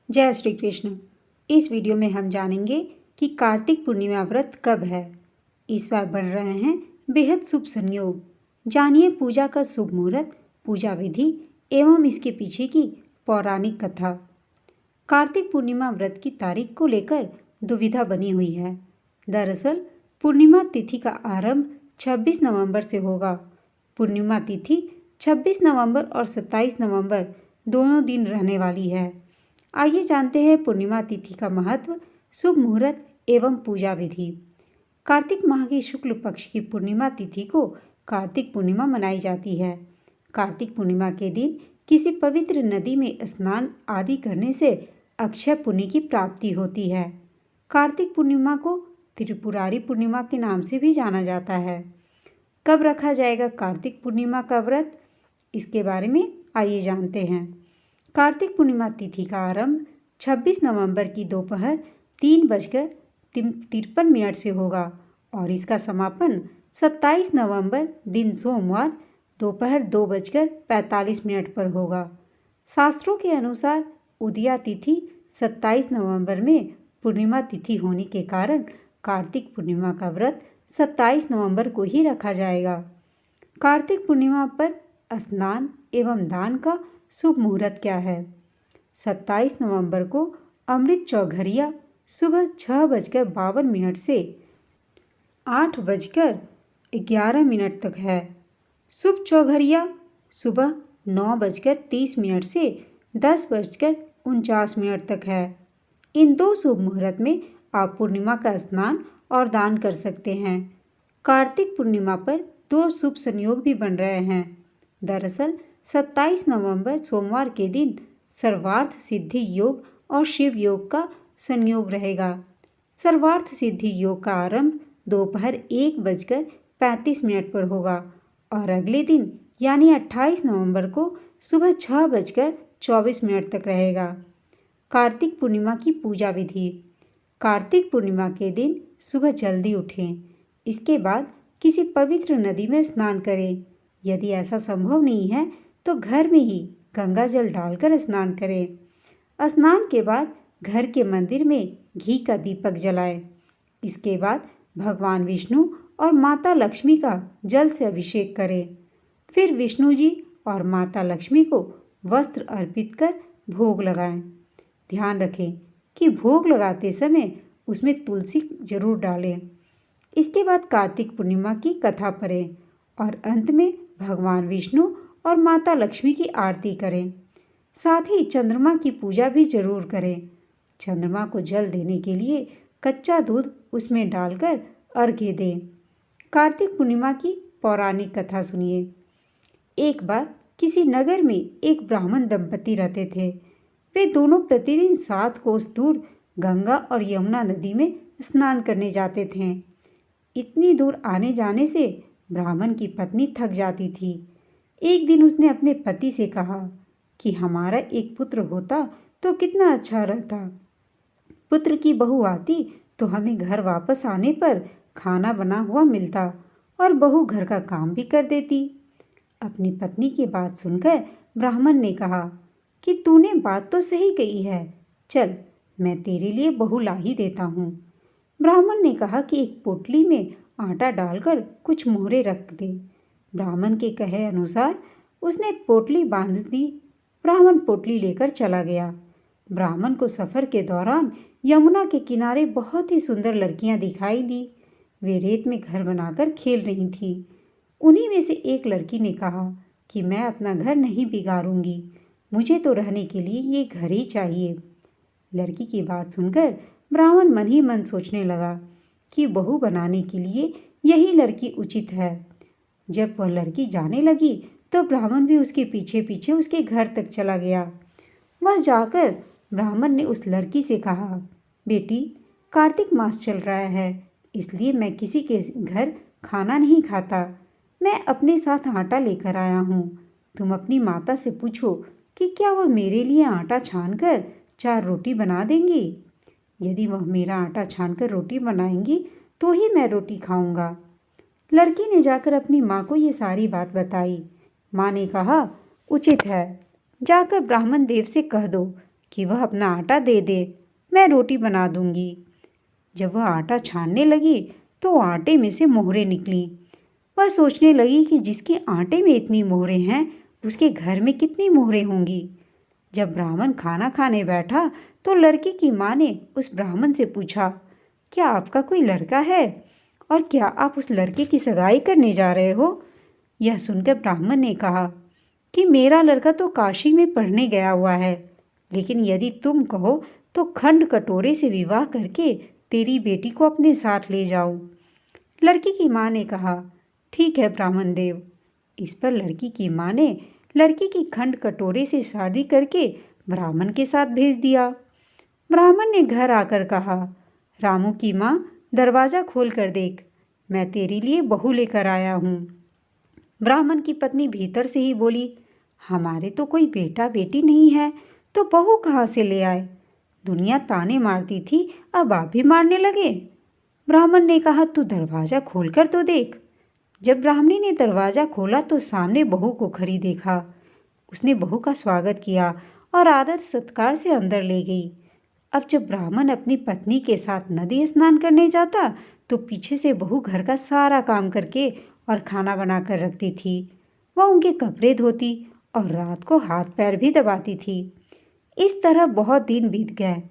जय श्री कृष्ण। इस वीडियो में हम जानेंगे कि कार्तिक पूर्णिमा व्रत कब है। इस बार बन रहे हैं बेहद शुभ संयोग। जानिए पूजा का शुभ मुहूर्त, पूजा विधि एवं इसके पीछे की पौराणिक कथा। कार्तिक पूर्णिमा व्रत की तारीख को लेकर दुविधा बनी हुई है। दरअसल पूर्णिमा तिथि का आरंभ 26 नवंबर से होगा। पूर्णिमा तिथि 26 नवंबर और 27 नवंबर दोनों दिन रहने वाली है। आइए जानते हैं पूर्णिमा तिथि का महत्व, शुभ मुहूर्त एवं पूजा विधि। कार्तिक माह की शुक्ल पक्ष की पूर्णिमा तिथि को कार्तिक पूर्णिमा मनाई जाती है। कार्तिक पूर्णिमा के दिन किसी पवित्र नदी में स्नान आदि करने से अक्षय पुण्य की प्राप्ति होती है। कार्तिक पूर्णिमा को त्रिपुरारी पूर्णिमा के नाम से भी जाना जाता है। कब रखा जाएगा कार्तिक पूर्णिमा का व्रत, इसके बारे में आइए जानते हैं। कार्तिक पूर्णिमा तिथि का आरंभ 26 नवंबर की दोपहर 3:53 से होगा और इसका समापन 27 नवंबर दिन सोमवार दोपहर 2:45 पर होगा। शास्त्रों के अनुसार उदया तिथि 27 नवंबर में पूर्णिमा तिथि होने के कारण कार्तिक पूर्णिमा का व्रत 27 नवंबर को ही रखा जाएगा। कार्तिक पूर्णिमा पर स्नान एवं दान का शुभ मुहूर्त क्या है? 27 नवंबर को अमृत चौघरिया सुबह 6:52 से 8:11 तक है। शुभ चौघरिया सुबह 9:30 से 10:49 तक है। इन दो शुभ मुहूर्त में आप पूर्णिमा का स्नान और दान कर सकते हैं। कार्तिक पूर्णिमा पर दो शुभ संयोग भी बन रहे हैं। दरअसल 27 नवंबर सोमवार के दिन सर्वार्थ सिद्धि योग और शिव योग का संयोग रहेगा। सर्वार्थ सिद्धि योग का आरंभ दोपहर 1:35 पर होगा और अगले दिन यानी 28 नवंबर को सुबह 6:24 तक रहेगा। कार्तिक पूर्णिमा की पूजा विधि। कार्तिक पूर्णिमा के दिन सुबह जल्दी उठें। इसके बाद किसी पवित्र नदी में स्नान करें। यदि ऐसा संभव नहीं है तो घर में ही गंगा जल डालकर स्नान करें। स्नान के बाद घर के मंदिर में घी का दीपक जलाएं। इसके बाद भगवान विष्णु और माता लक्ष्मी का जल से अभिषेक करें। फिर विष्णु जी और माता लक्ष्मी को वस्त्र अर्पित कर भोग लगाएं। ध्यान रखें कि भोग लगाते समय उसमें तुलसी जरूर डालें। इसके बाद कार्तिक पूर्णिमा की कथा पढ़ें और अंत में भगवान विष्णु और माता लक्ष्मी की आरती करें। साथ ही चंद्रमा की पूजा भी जरूर करें। चंद्रमा को जल देने के लिए कच्चा दूध उसमें डालकर अर्घ्य दें। कार्तिक पूर्णिमा की पौराणिक कथा सुनिए। एक बार किसी नगर में एक ब्राह्मण दंपति रहते थे। वे दोनों प्रतिदिन 7 कोस दूर गंगा और यमुना नदी में स्नान करने जाते थे। इतनी दूर आने जाने से ब्राह्मण की पत्नी थक जाती थी। एक दिन उसने अपने पति से कहा कि हमारा एक पुत्र होता तो कितना अच्छा रहता। पुत्र की बहू आती तो हमें घर वापस आने पर खाना बना हुआ मिलता और बहू घर का काम भी कर देती। अपनी पत्नी की बात सुनकर ब्राह्मण ने कहा कि तूने बात तो सही कही है, चल मैं तेरे लिए बहू ला ही देता हूँ। ब्राह्मण ने कहा कि एक पोटली में आटा डालकर कुछ मोहरे रख दे। ब्राह्मण के कहे अनुसार उसने पोटली बांध दी। ब्राह्मण पोटली लेकर चला गया। ब्राह्मण को सफ़र के दौरान यमुना के किनारे बहुत ही सुंदर लड़कियां दिखाई दी। वे रेत में घर बनाकर खेल रही थीं। उन्हीं में से एक लड़की ने कहा कि मैं अपना घर नहीं बिगाड़ूंगी, मुझे तो रहने के लिए ये घर ही चाहिए। लड़की की बात सुनकर ब्राह्मण मन ही मन सोचने लगा कि बहू बनाने के लिए यही लड़की उचित है। जब वह लड़की जाने लगी तो ब्राह्मण भी उसके पीछे पीछे उसके घर तक चला गया। वह जाकर ब्राह्मण ने उस लड़की से कहा, बेटी कार्तिक मास चल रहा है, इसलिए मैं किसी के घर खाना नहीं खाता। मैं अपने साथ आटा लेकर आया हूँ। तुम अपनी माता से पूछो कि क्या वह मेरे लिए आटा छानकर 4 रोटी बना देंगी। यदि वह मेरा आटा छानकर रोटी बनाएंगी तो ही मैं रोटी खाऊंगा। लड़की ने जाकर अपनी माँ को ये सारी बात बताई। माँ ने कहा, उचित है, जाकर ब्राह्मण देव से कह दो कि वह अपना आटा दे दे, मैं रोटी बना दूंगी। जब वह आटा छानने लगी तो आटे में से मोहरें निकलीं। वह सोचने लगी कि जिसके आटे में इतनी मोहरें हैं उसके घर में कितनी मोहरें होंगी। जब ब्राह्मण खाना खाने बैठा तो लड़की की माँ ने उस ब्राह्मण से पूछा, क्या आपका कोई लड़का है और क्या आप उस लड़के की सगाई करने जा रहे हो? यह सुनकर ब्राह्मण ने कहा कि मेरा लड़का तो काशी में पढ़ने गया हुआ है, लेकिन यदि तुम कहो तो खंड कटोरे से विवाह करके तेरी बेटी को अपने साथ ले जाऊं। लड़की की माँ ने कहा, ठीक है ब्राह्मण देव। इस पर लड़की की माँ ने लड़की की खंड कटोरे से शादी करके ब्राह्मण के साथ भेज दिया। ब्राह्मण ने घर आकर कहा, रामू की माँ, दरवाज़ा खोल कर देख, मैं तेरे लिए बहू लेकर आया हूँ। ब्राह्मण की पत्नी भीतर से ही बोली, हमारे तो कोई बेटा बेटी नहीं है, तो बहू कहाँ से ले आए? दुनिया ताने मारती थी, अब आप भी मारने लगे। ब्राह्मण ने कहा, तू दरवाज़ा खोल कर तो देख। जब ब्राह्मणी ने दरवाज़ा खोला तो सामने बहू को खड़ी देखा। उसने बहू का स्वागत किया और आदर सत्कार से अंदर ले गई। अब जब ब्राह्मण अपनी पत्नी के साथ नदी स्नान करने जाता तो पीछे से बहू घर का सारा काम करके और खाना बना कर रखती थी। वह उनके कपड़े धोती और रात को हाथ पैर भी दबाती थी। इस तरह बहुत दिन बीत गए।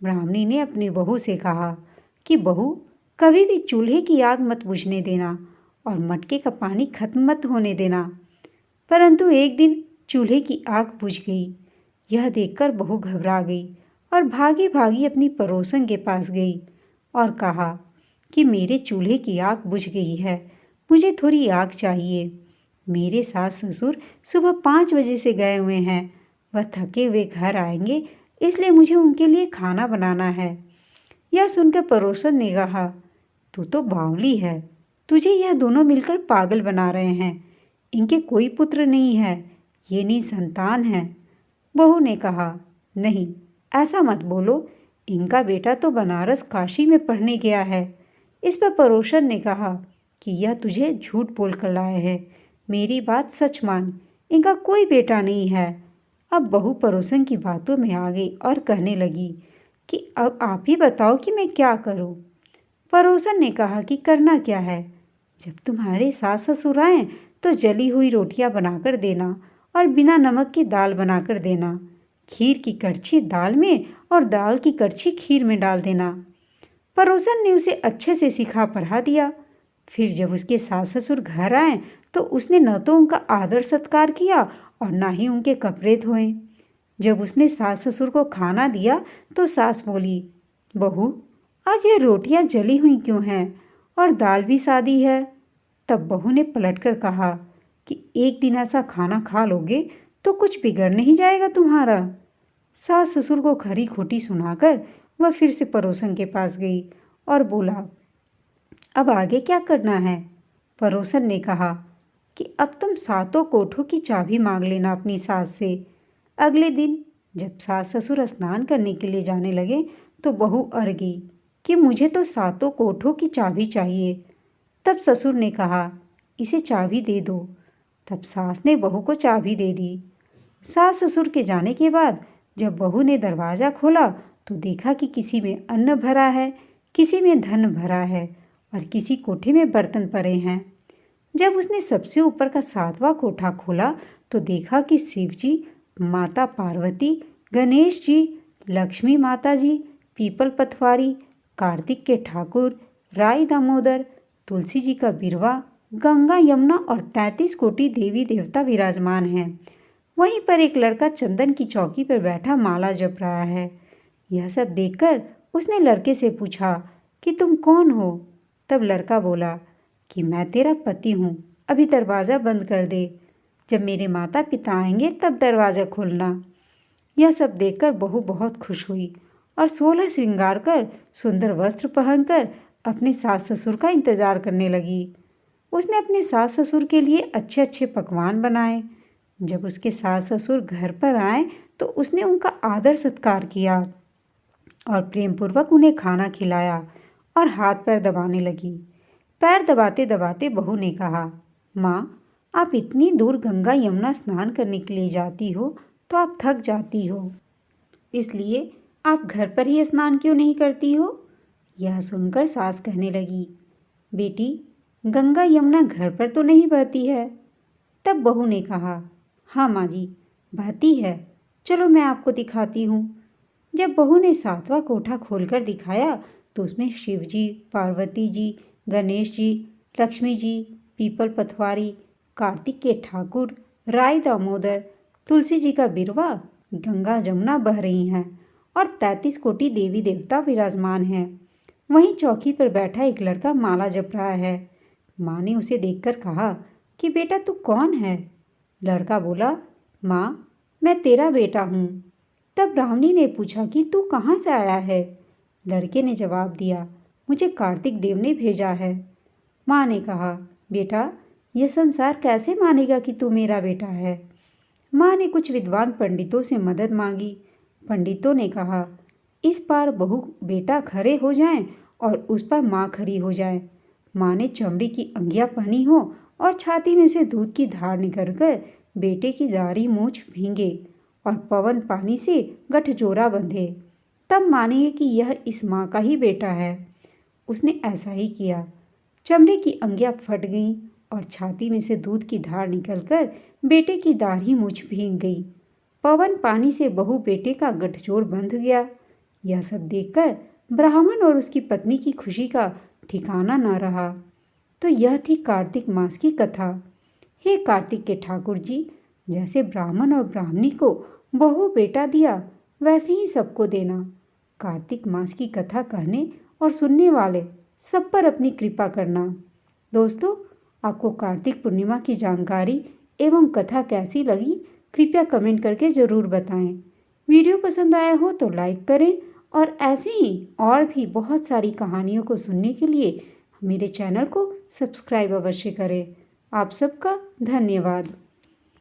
ब्राह्मणी ने अपनी बहू से कहा कि बहू, कभी भी चूल्हे की आग मत बुझने देना और मटके का पानी खत्म मत होने देना। परंतु एक दिन चूल्हे की आग बुझ गई। यह देखकर बहू घबरा गई और भागी भागी अपनी पड़ोसन के पास गई और कहा कि मेरे चूल्हे की आग बुझ गई है, मुझे थोड़ी आग चाहिए। मेरे सास ससुर सुबह 5 बजे से गए हुए हैं, वह थके हुए घर आएंगे, इसलिए मुझे उनके लिए खाना बनाना है। यह सुनकर पड़ोसन ने कहा, तू तो बावली है, तुझे यह दोनों मिलकर पागल बना रहे हैं। इनके कोई पुत्र नहीं है, ये निसंतान है। बहू ने कहा, नहीं, ऐसा मत बोलो, इनका बेटा तो बनारस काशी में पढ़ने गया है। इस पर पड़ोसन ने कहा कि यह तुझे झूठ बोल कर लाए हैं, मेरी बात सच मान, इनका कोई बेटा नहीं है। अब बहू पड़ोसन की बातों में आ गई और कहने लगी कि अब आप ही बताओ कि मैं क्या करूं। पड़ोसन ने कहा कि करना क्या है, जब तुम्हारे सास ससुर आएं तो जली हुई रोटियां बनाकर देना और बिना नमक की दाल बनाकर देना। खीर की कड़छी दाल में और दाल की कड़छी खीर में डाल देना। पड़ोसन ने उसे अच्छे से सिखा पढ़ा दिया। फिर जब उसके सास ससुर घर आए तो उसने न तो उनका आदर सत्कार किया और ना ही उनके कपड़े धोए। जब उसने सास ससुर को खाना दिया तो सास बोली, बहू, आज ये रोटियां जली हुई क्यों हैं और दाल भी सादी है। तब बहू ने पलटकर कहा कि एक दिन ऐसा खाना खा लोगे तो कुछ बिगड़ नहीं जाएगा तुम्हारा। सास ससुर को खरी खोटी सुनाकर वह फिर से पड़ोसन के पास गई और बोला, अब आगे क्या करना है? पड़ोसन ने कहा कि अब तुम सातों कोठों की चाबी मांग लेना अपनी सास से। अगले दिन जब सास ससुर स्नान करने के लिए जाने लगे तो बहू अड़ गई कि मुझे तो सातों कोठों की चाबी चाहिए। तब ससुर ने कहा, इसे चाबी दे दो। तब सास ने बहू को चाबी दे दी। सास ससुर के जाने के बाद जब बहू ने दरवाज़ा खोला तो देखा कि किसी में अन्न भरा है, किसी में धन भरा है और किसी कोठे में बर्तन पड़े हैं। जब उसने सबसे ऊपर का 7वां कोठा खोला तो देखा कि शिव जी, माता पार्वती, गणेश जी, लक्ष्मी माता जी, पीपल पथवारी, कार्तिक के ठाकुर, राई दामोदर, तुलसी जी का बिरवा, गंगा यमुना और 33 कोटि देवी देवता विराजमान हैं। वहीं पर एक लड़का चंदन की चौकी पर बैठा माला जप रहा है। यह सब देखकर उसने लड़के से पूछा कि तुम कौन हो? तब लड़का बोला कि मैं तेरा पति हूँ, अभी दरवाज़ा बंद कर दे, जब मेरे माता पिता आएंगे तब दरवाज़ा खोलना। यह सब देखकर बहू बहुत खुश हुई और 16 श्रृंगार कर सुंदर वस्त्र पहनकर अपने सास ससुर का इंतजार करने लगी। उसने अपने सास ससुर के लिए अच्छे अच्छे पकवान बनाए। जब उसके सास ससुर घर पर आए तो उसने उनका आदर सत्कार किया और प्रेमपूर्वक उन्हें खाना खिलाया और हाथ पैर दबाने लगी। पैर दबाते दबाते बहू ने कहा, माँ, आप इतनी दूर गंगा यमुना स्नान करने के लिए जाती हो तो आप थक जाती हो, इसलिए आप घर पर ही स्नान क्यों नहीं करती हो? यह सुनकर सास कहने लगी, बेटी, गंगा यमुना घर पर तो नहीं बहती है। तब बहू ने कहा, हाँ माँ जी, बहती है, चलो मैं आपको दिखाती हूँ। जब बहू ने 7वां कोठा खोलकर दिखाया तो उसमें शिव जी, पार्वती जी, गणेश जी, लक्ष्मी जी, पीपल पथवारी, कार्तिक के ठाकुर, राय दामोदर, तुलसी जी का बिरवा, गंगा जमुना बह रही हैं और 33 कोटि देवी देवता विराजमान हैं। वहीं चौकी पर बैठा एक लड़का माला जप रहा है। माँ ने उसे देखकर कहा कि बेटा तू कौन है? लड़का बोला, माँ, मैं तेरा बेटा हूँ। तब ब्राह्मणी ने पूछा कि तू कहाँ से आया है? लड़के ने जवाब दिया, मुझे कार्तिक देव ने भेजा है। माँ ने कहा, बेटा, यह संसार कैसे मानेगा कि तू मेरा बेटा है? माँ ने कुछ विद्वान पंडितों से मदद मांगी। पंडितों ने कहा, इस पार बहू बेटा खड़े हो जाएं और उस पर माँ खड़ी हो जाए। माँ ने चमड़ी की अंगियाँ पहनी हो और छाती में से दूध की धार निकलकर बेटे की दाढ़ी मूछ भींगे और पवन पानी से गठजोड़ा बंधे, तब मानेंगे कि यह इस माँ का ही बेटा है। उसने ऐसा ही किया। चमड़े की अंगियाँ फट गईं और छाती में से दूध की धार निकलकर बेटे की दाढ़ी मूछ भीग गई। पवन पानी से बहू बेटे का गठजोड़ बंध गया। यह सब देखकर ब्राह्मण और उसकी पत्नी की खुशी का ठिकाना न रहा। तो यह थी कार्तिक मास की कथा। हे कार्तिक के ठाकुर जी, जैसे ब्राह्मण और ब्राह्मणी को बहू बेटा दिया, वैसे ही सबको देना। कार्तिक मास की कथा कहने और सुनने वाले सब पर अपनी कृपा करना। दोस्तों, आपको कार्तिक पूर्णिमा की जानकारी एवं कथा कैसी लगी, कृपया कमेंट करके ज़रूर बताएं। वीडियो पसंद आया हो तो लाइक करें और ऐसे ही और भी बहुत सारी कहानियों को सुनने के लिए मेरे चैनल को सब्सक्राइब अवश्य करें। आप सबका धन्यवाद।